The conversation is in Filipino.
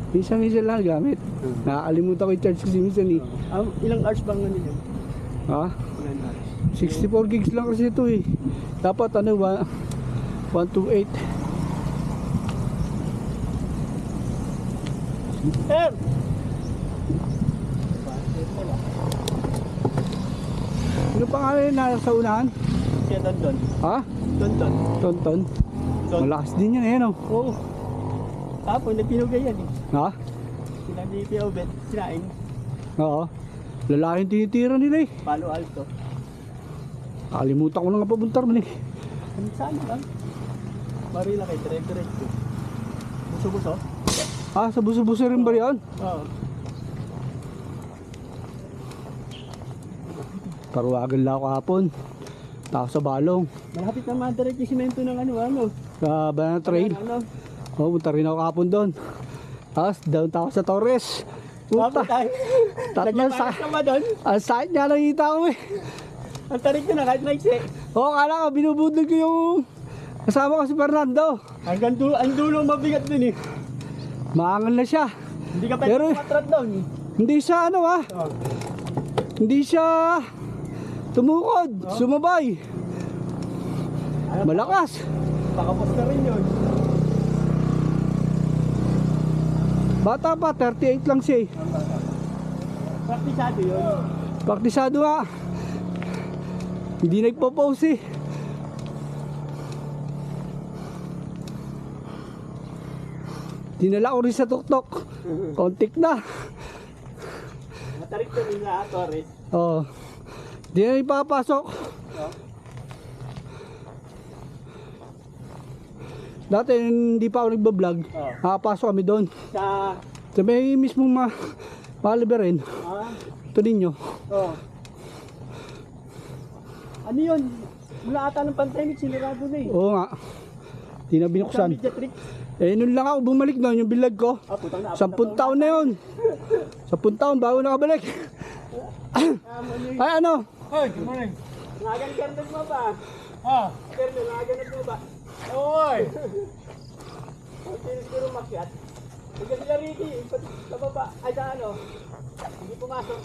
Minsan lang gamit. Nakakalimutan ko i-charge kasi minsan eh. Ilang hours bang ano yun? Ha? Ilang hours? 64 gigs lang kasi ito eh. Dapat ano ba? 128. Sir! Ano pa nga rin nasa unahan? Kaya Don. Ha? Don. Tonton. Malakas din yan eh no? Oo. Tapos nagpinugay yan eh. Ha? Sila ni Pia Obet, sinain. Oo. Lalaking tinitira nila eh. Palo Alto. Kalimutan ko na nga pabuntar man eh. Ano saan lang? Marila kay dire-diretso. Buso-buso? Ah, sa buso-buso rin ba yan? Oo. Paruwagan lang ako hapon. Tapos sa balong. Malapit na madirect yung simento ng ano. Sa Banana Trail. Ano? Oo, punta rin ako hapon doon. Tapos down ako sa Torres. Puta. Tatlong sa... ka ba doon? Ang sakit nga nakita ko eh. Ang tarik ko na kahit naiksi. Oo, kala ko binubudol ko yung... Kasama ko si Fernando. Hanggang ang dulo mabigat din eh. Maangal na siya. Hindi ka pwede Pero, matrat doon. hindi siya ano ah. Oh. Hindi siya tumukod, sumabay. Malakas. Pakapos na rin yun. Bata pa, 38 lang siya eh. Praktisado yun. Praktisado nga. Hindi nagpo-pose eh. Dinala ko rin sa tuktok. Kontik na. Matarik ko rin na Torres. Oo. Di na ipapasok. Dati hindi pa ako nagbablog. Nakapasok kami doon. Sa... Sa may mismong maliberin. Ito ninyo. Oh. Ano yun? Mula ata ng pandemic, sinirado na eh. Oo nga. Di na Sa binuksan. Mediatrix. Eh nun lang ako bumalik doon yung bilag ko. Putang na. 10 taon na yun. 10 taon bago nakabalik. Ay ano? Hoy, good morning. Nagan Kernel mo ba? Kernel, nagan mo ba? Oy! Ang siguro makyat. Hindi sila Ricky, sa baba. Ay sa ano? Hindi pumasok.